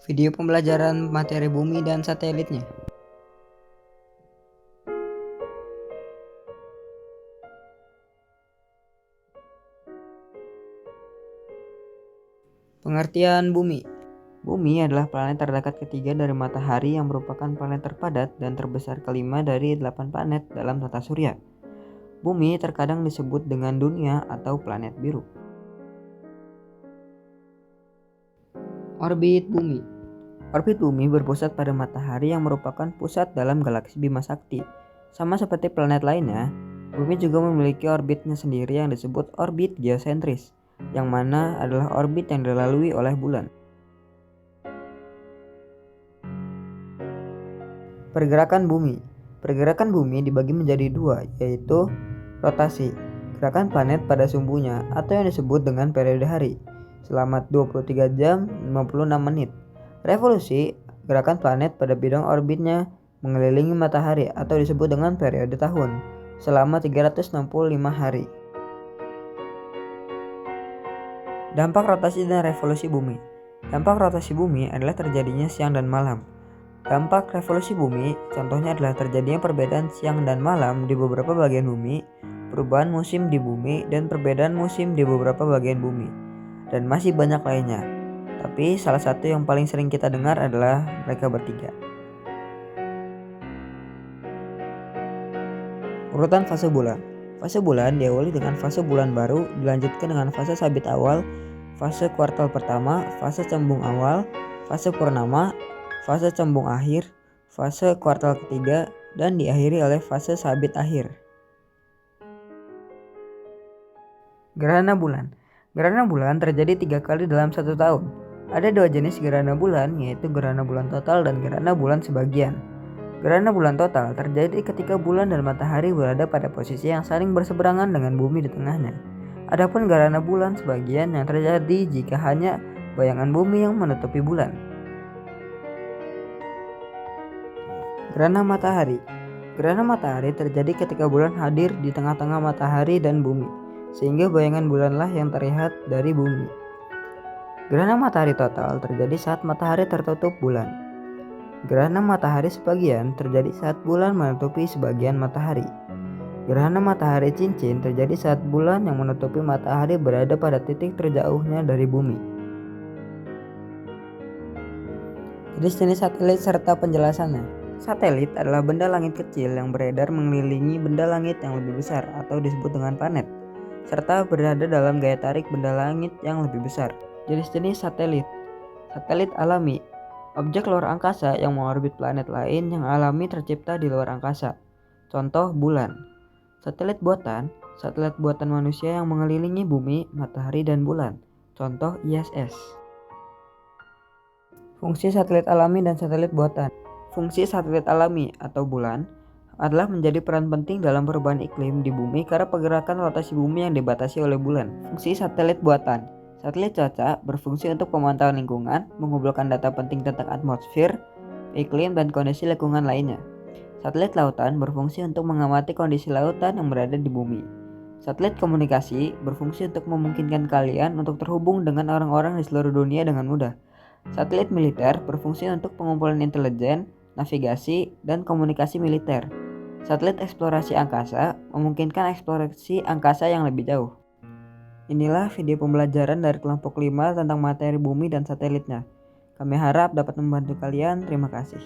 Video pembelajaran materi bumi dan satelitnya. Pengertian bumi. Bumi adalah planet terdekat ketiga dari matahari yang merupakan planet terpadat dan terbesar kelima dari 8 planet dalam tata surya. Bumi terkadang disebut dengan dunia atau planet biru. Orbit bumi. Orbit bumi berpusat pada matahari yang merupakan pusat dalam galaksi Bima Sakti. Sama seperti planet lainnya, bumi juga memiliki orbitnya sendiri yang disebut orbit geosentris, yang mana adalah orbit yang dilalui oleh bulan. Pergerakan bumi. Pergerakan bumi dibagi menjadi dua, yaitu rotasi, gerakan planet pada sumbunya atau yang disebut dengan periode hari, selama 23 jam 56 menit. Revolusi, gerakan planet pada bidang orbitnya mengelilingi matahari atau disebut dengan periode tahun, selama 365 hari. Dampak rotasi dan revolusi bumi. Dampak rotasi bumi adalah terjadinya siang dan malam. Dampak revolusi bumi contohnya adalah terjadinya perbedaan siang dan malam di beberapa bagian bumi, perubahan musim di bumi, dan perbedaan musim di beberapa bagian bumi, dan masih banyak lainnya. Tapi salah satu yang paling sering kita dengar adalah mereka bertiga. Urutan fase bulan. Fase bulan diawali dengan fase bulan baru, dilanjutkan dengan fase sabit awal, fase kuartal pertama, fase cembung awal, fase purnama, fase cembung akhir, fase kuartal ketiga, dan diakhiri oleh fase sabit akhir. Gerhana bulan. Gerhana bulan terjadi 3 kali dalam 1 tahun. Ada 2 jenis gerhana bulan, yaitu gerhana bulan total dan gerhana bulan sebagian. Gerhana bulan total terjadi ketika bulan dan matahari berada pada posisi yang saling berseberangan dengan bumi di tengahnya. Adapun gerhana bulan sebagian yang terjadi jika hanya bayangan bumi yang menutupi bulan. Gerhana matahari. Gerhana matahari terjadi ketika bulan hadir di tengah-tengah matahari dan bumi, sehingga bayangan bulanlah yang terlihat dari bumi. Gerhana matahari total terjadi saat matahari tertutup bulan. Gerhana matahari sebagian terjadi saat bulan menutupi sebagian matahari. Gerhana matahari cincin terjadi saat bulan yang menutupi matahari berada pada titik terjauhnya dari bumi. Jenis-jenis satelit serta penjelasannya. Satelit adalah benda langit kecil yang beredar mengelilingi benda langit yang lebih besar atau disebut dengan planet, serta berada dalam gaya tarik benda langit yang lebih besar. Jenis-jenis satelit. Satelit alami, objek luar angkasa yang mengorbit planet lain yang alami tercipta di luar angkasa. Contoh bulan. Satelit buatan, satelit buatan manusia yang mengelilingi bumi, matahari, dan bulan. Contoh ISS. Fungsi satelit alami dan satelit buatan. Fungsi satelit alami atau bulan adalah menjadi peran penting dalam perubahan iklim di bumi karena pergerakan rotasi bumi yang dibatasi oleh bulan. Fungsi satelit buatan. Satelit cuaca berfungsi untuk pemantauan lingkungan, mengumpulkan data penting tentang atmosfer, iklim, dan kondisi lingkungan lainnya. Satelit lautan berfungsi untuk mengamati kondisi lautan yang berada di bumi. Satelit komunikasi berfungsi untuk memungkinkan kalian untuk terhubung dengan orang-orang di seluruh dunia dengan mudah. Satelit militer berfungsi untuk pengumpulan intelijen, navigasi, dan komunikasi militer. Satelit eksplorasi angkasa memungkinkan eksplorasi angkasa yang lebih jauh. Inilah video pembelajaran dari kelompok 5 tentang materi bumi dan satelitnya. Kami harap dapat membantu kalian. Terima kasih.